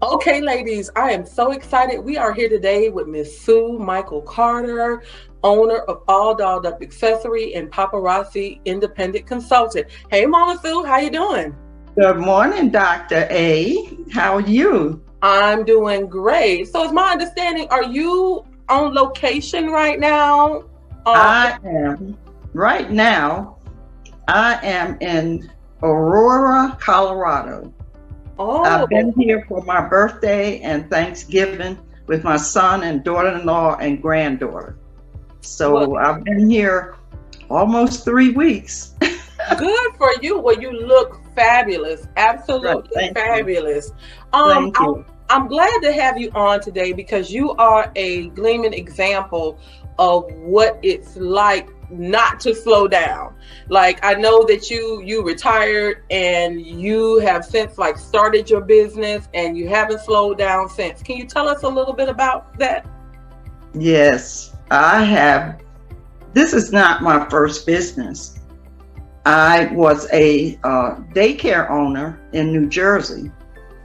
Okay, ladies, I am so excited. We are here today with Miss Sue Michael Carter, owner of All Dolled Up Accessory and Paparazzi Independent Consultant. Hey, Mama Sue, how you doing? Good morning, Dr. A. How are you? I'm doing great. So, it's my understanding, are you on location right now? Uh, I am right now. I am in Aurora, Colorado. I've oh, been here for my birthday and Thanksgiving with my son and daughter-in-law and granddaughter. well, So I've been here almost 3 weeks. good for you. Well, you look fabulous, Right. absolutely Thank you. fabulous. Thank you. I'm glad to have you on today because you are a gleaming example of what it's like not to slow down. Like I know that you retired and you have since like started your business and you haven't slowed down since. Can you tell us a little bit about that? Yes, I have. This is not my first business. I was a daycare owner in New Jersey,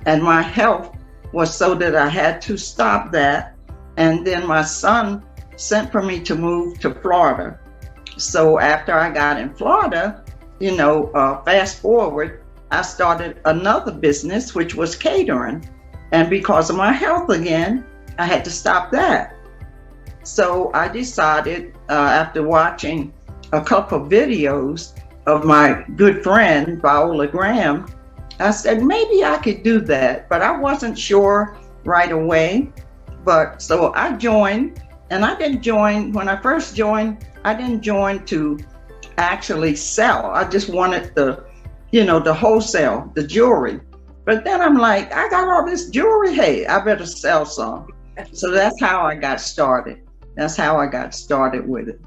and my health was so that I had to stop that. And then my son sent for me to move to Florida. So after I got in Florida, fast forward, I started another business, which was catering. And because of my health again, I had to stop that. So I decided, after watching a couple of videos of my good friend Viola Graham, I said maybe I could do that, but I wasn't sure right away. But so I joined, and I didn't join when I first joined. I didn't join to actually sell. I just wanted the wholesale, the jewelry. But then I'm like, I got all this jewelry. Hey, I better sell some. So that's how I got started. That's how I got started with it.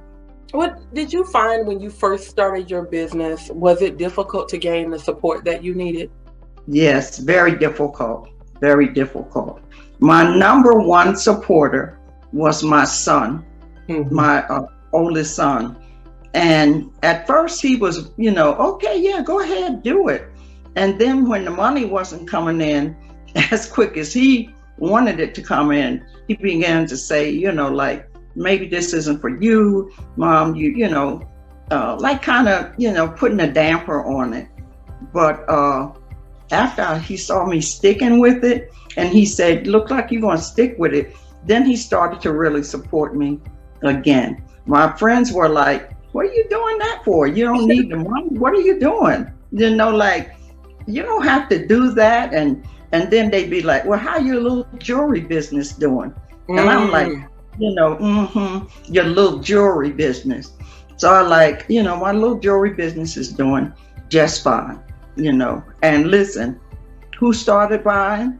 What did you find when you first started your business? Was it difficult to gain the support that you needed? Yes, very difficult, very difficult. My number one supporter was my son, Mhm. my oldest son. And at first he was, okay, yeah, go ahead, do it. And then when the money wasn't coming in as quick as he wanted it to come in, he began to say, like, maybe this isn't for you, Mom, like kind of, putting a damper on it. But after he saw me sticking with it, and he said, look like you're going to stick with it, then he started to really support me again. My friends were like, what are you doing that for? You don't need the money. What are you doing? Like, you don't have to do that. And then they'd be like, well, how your little jewelry business doing? And I'm like, Mm. your little jewelry business. So I like, my little jewelry business is doing just fine, And listen, who started buying?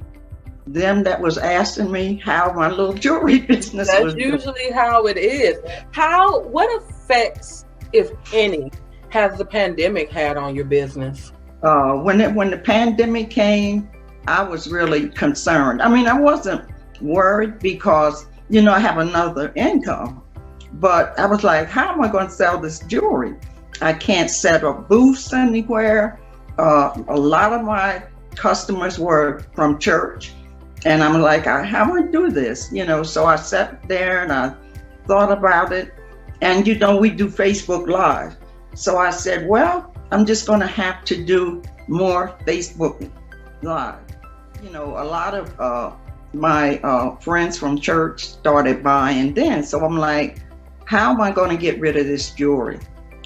Them that was asking me how my little jewelry business That's was doing. usually how it is. What effects, if any, has the pandemic had on your business? When the pandemic came, I was really concerned. I mean, I wasn't worried because I have another income, but I was like, how am I going to sell this jewelry? I can't set up booths anywhere. A lot of my customers were from church, and I'm like, how am I going to do this? So I sat there and I thought about it, and we do Facebook Live. So I said, well, I'm just going to have to do more Facebook Live. A lot of my friends from church started buying then. So I'm like, how am I going to get rid of this jewelry?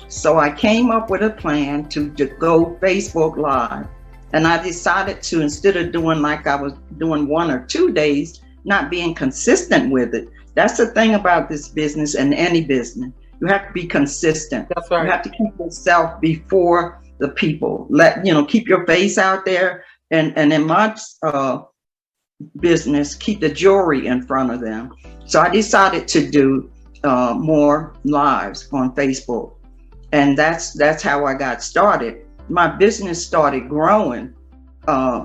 So I came up with a plan to go Facebook Live. And I decided to, instead of doing like I was doing 1 or 2 days, not being consistent with it. That's the thing about this business and any business. You have to be consistent. That's You right. have to keep yourself before the people. Keep your face out there. And in my business, keep the jewelry in front of them. So I decided to do more lives on Facebook. And that's how I got started. My business started growing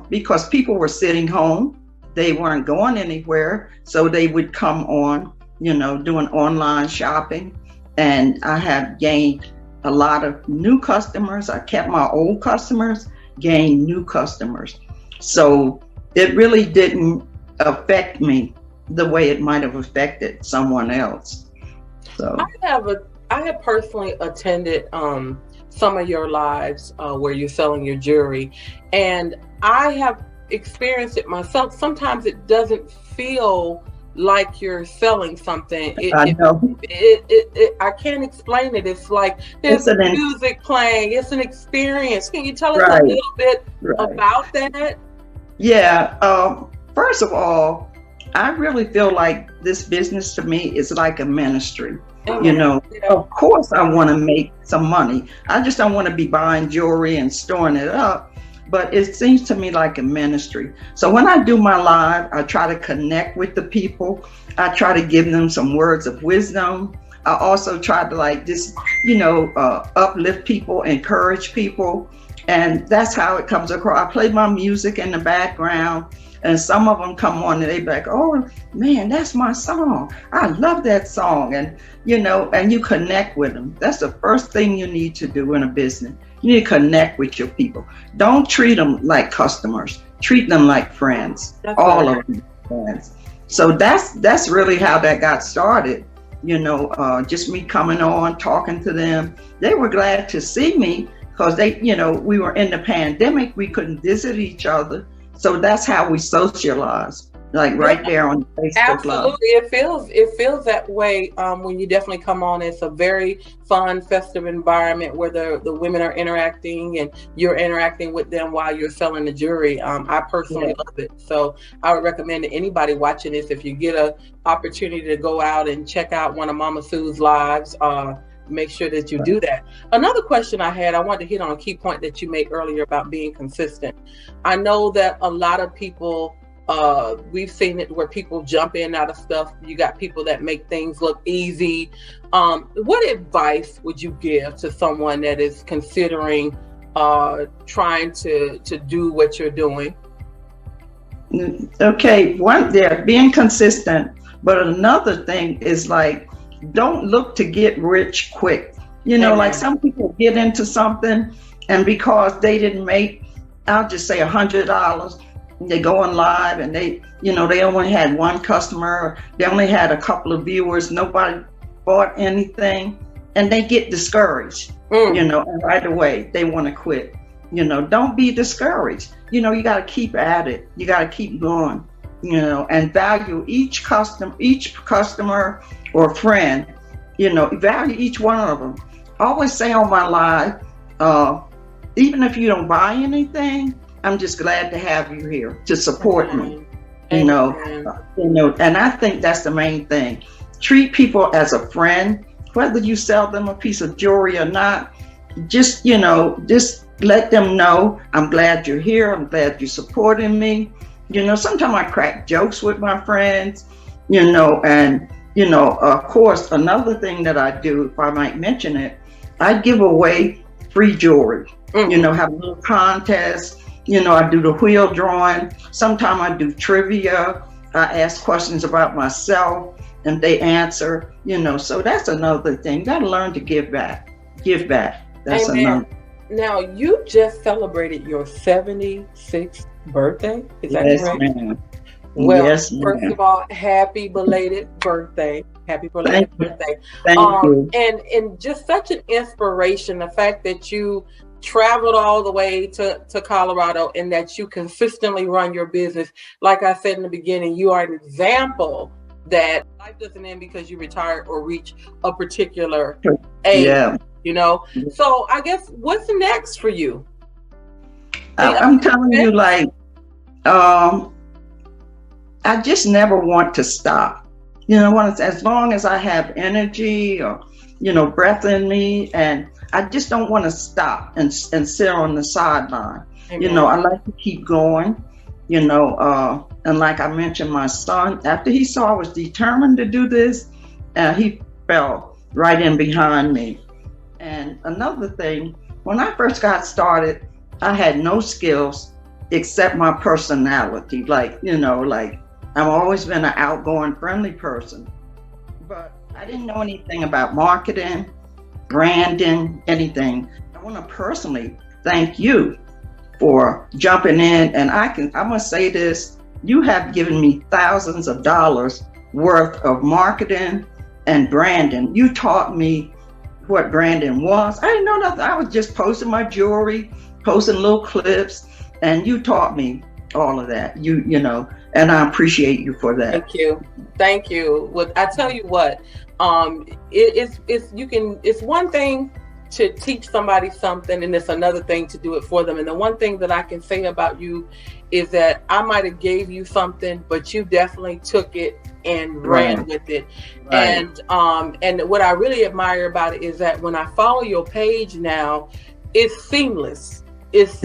because people were sitting home. They weren't going anywhere. So they would come on, doing online shopping. And I have gained a lot of new customers. I kept my old customers, gained new customers. So it really didn't affect me the way it might have affected someone else. So I have personally attended some of your lives where you're selling your jewelry, and I have experienced it myself. Sometimes it doesn't feel like you're selling something. I know I can't explain it. It's like there's it's music playing. It's an experience. Can you tell us a right, little bit right. about that? Yeah. First of all, I really feel like this business to me is like a ministry. You Amen. know, Yeah. of course I want to make some money. I just don't want to be buying jewelry and storing it up. But it seems to me like a ministry. So when I do my live, I try to connect with the people. I try to give them some words of wisdom. I also try to like just, uplift people, encourage people. And that's how it comes across. I play my music in the background, and some of them come on and they be like, oh man, that's my song. I love that song. And, and you connect with them. That's the first thing you need to do in a business. You need to connect with your people. Don't treat them like customers. Treat them like friends. That's all right. of them friends. So that's really how that got started. Just me coming on, talking to them. They were glad to see me because we were in the pandemic. We couldn't visit each other. So that's how we socialize, like right there on Facebook Absolutely. Live. It feels that way when you definitely come on. It's a very fun, festive environment where the women are interacting and you're interacting with them while you're selling the jewelry. I personally love it. So I would recommend to anybody watching this, if you get an opportunity to go out and check out one of Mama Sue's lives, make sure that you do that. Another question I wanted to hit on a key point that you made earlier about being consistent. I know that a lot of people, we've seen it where people jump in and out of stuff. You got people that make things look easy. What advice would you give to someone that is considering trying to do what you're doing? Okay, being consistent, but another thing is like, don't look to get rich quick. Like some people get into something and because they didn't make, I'll just say $100, they go on live and they only had one customer, they only had a couple of viewers, nobody bought anything, and they get discouraged, and right away they want to quit. Don't be discouraged. You got to keep at it. You got to keep going, and value each customer or friend, value each one of them. I always say on my live, even if you don't buy anything, I'm just glad to have you here to support me, and I think that's the main thing. Treat people as a friend, whether you sell them a piece of jewelry or not. Just let them know, I'm glad you're here. I'm glad you're supporting me. Sometimes I crack jokes with my friends, and of course, another thing that I do, if I might mention it, I give away free jewelry. Have a little contest. I do the wheel drawing. Sometimes I do trivia. I ask questions about myself and they answer, so that's another thing. You gotta learn to give back. That's another. Now, you just celebrated your 76th birthday. Is that correct? Ma'am. Well, Yes, ma'am. first of all, happy belated birthday. Happy belated birthday. Thank you. And just such an inspiration, the fact that you traveled all the way to Colorado and that you consistently run your business. Like I said in the beginning, you are an example that life doesn't end because you retire or reach a particular age. Yeah. So I guess what's next for you? I'm telling you, like, I just never want to stop. As long as I have energy or, breath in me, and I just don't want to stop and sit on the sideline. Amen. I like to keep going, and like I mentioned, my son, after he saw I was determined to do this, he fell right in behind me. And another thing, when I first got started, I had no skills except my personality. Like, I've always been an outgoing, friendly person, but I didn't know anything about marketing, branding, anything. I want to personally thank you for jumping in. And I must say this, you have given me thousands of dollars worth of marketing and branding. You taught me what branding was. I didn't know nothing. I was just posting my jewelry, posting little clips, and you taught me all of that. You know, and I appreciate you for that. Thank you. Well, I tell you what, it's one thing to teach somebody something, and it's another thing to do it for them. And the one thing that I can say about you is that I might have gave you something, but you definitely took it and ran with it. Right. And what I really admire about it is that when I follow your page now, it's seamless. It's,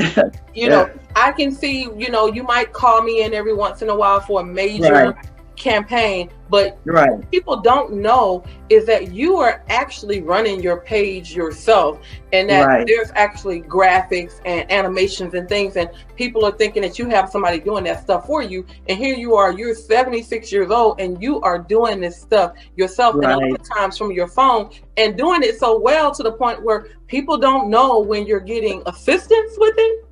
you know, I can see, you know, you might call me in every once in a while for a major campaign, but what people don't know is that you are actually running your page yourself, and that there's actually graphics and animations and things, and people are thinking that you have somebody doing that stuff for you, and here you are, you're 76 years old and you are doing this stuff yourself, and a lot of times from your phone, and doing it so well to the point where people don't know when you're getting assistance with it.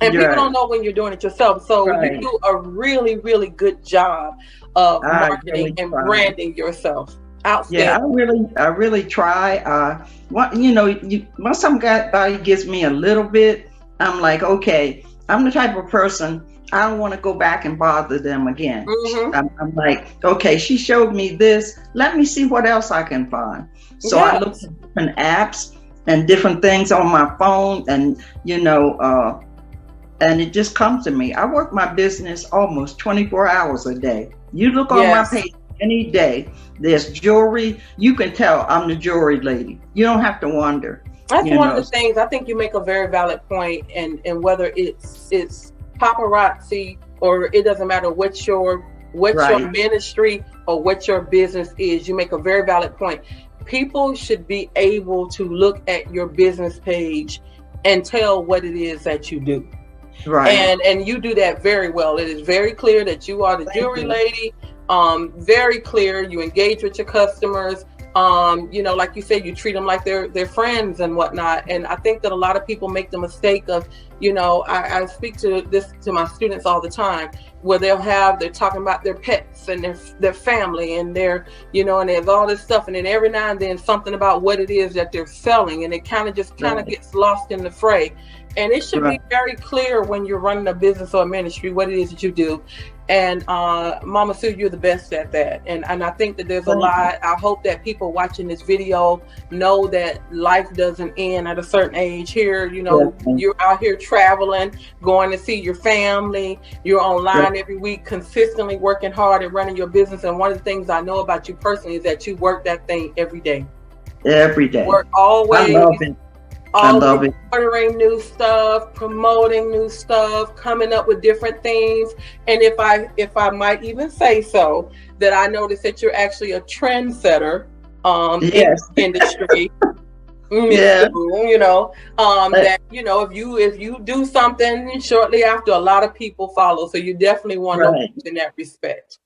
And people don't know when you're doing it yourself. So you do a really, really good job of marketing and branding yourself. Outstanding. Yeah, I really try. You know, once somebody gives me a little bit, I'm like, okay, I'm the type of person, I don't want to go back and bother them again. I'm like, okay, she showed me this. Let me see what else I can find. So I look at different apps and different things on my phone, and, you know, and it just comes to me. I work my business almost 24 hours a day. You look on my page any day, there's jewelry. You can tell I'm the jewelry lady. You don't have to wonder. That's one of the things. I think you make a very valid point, and whether it's paparazzi or it doesn't matter what your ministry or what your business is, you make a very valid point. People should be able to look at your business page and tell what it is that you do. And you do that very well. It is very clear that you are the jewelry lady. Very clear. You engage with your customers. You know, like you said, you treat them like they're friends and whatnot. And I think that a lot of people make the mistake of, you know, I speak to my students all the time, where they're talking about their pets and their family and their, you know, and there's all this stuff. And then every now and then something about what it is that they're selling, and it kind of gets lost in the fray. And it should be very clear when you're running a business or a ministry what it is that you do. And Mama Sue, you're the best at that. And I think that there's a lot. I hope that people watching this video know that life doesn't end at a certain age. Here, you know, you're out here traveling, going to see your family. You're online every week, consistently working hard and running your business. And one of the things I know about you personally is that you work that thing every day. Every day. Work always. I love it. Always ordering new stuff, promoting new stuff, coming up with different things. And if I might even say so, that I noticed that you're actually a trendsetter in the industry. You know, that, you know, if you do something shortly after, a lot of people follow. So you definitely want to in that respect.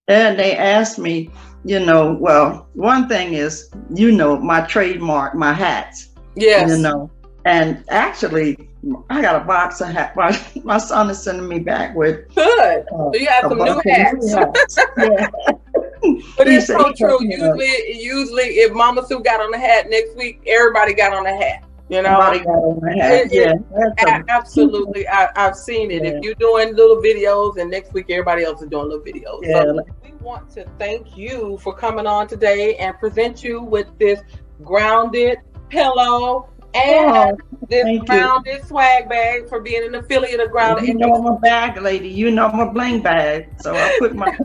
And they asked me, you know, well, one thing is, you know, my trademark, my hats. Yes. You know, and actually, I got a box of hats. My son is sending me back with. Good. So you have some new hats. But it's so true. Usually, if Mama Sue got on the hat next week, everybody got on the hat. You know, everybody got on the hat. Absolutely. I've seen it. If you're doing little videos, and next week everybody else is doing little videos. So we want to thank you for coming on today and present you with this grounded pillow and this grounded swag bag for being an affiliate of Grounded. You know I'm a bag lady. You know I'm a bling bag. So I put my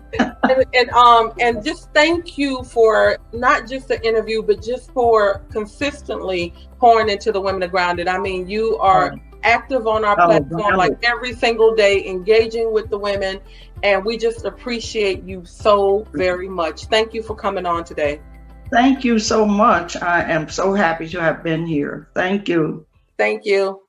and just thank you for not just the interview, but just for consistently pouring into the women of Grounded. I mean, you are active on our platform like every single day, engaging with the women, and we just appreciate you so very much. Thank you for coming on today. Thank you so much. I am so happy to have been here. Thank you. Thank you.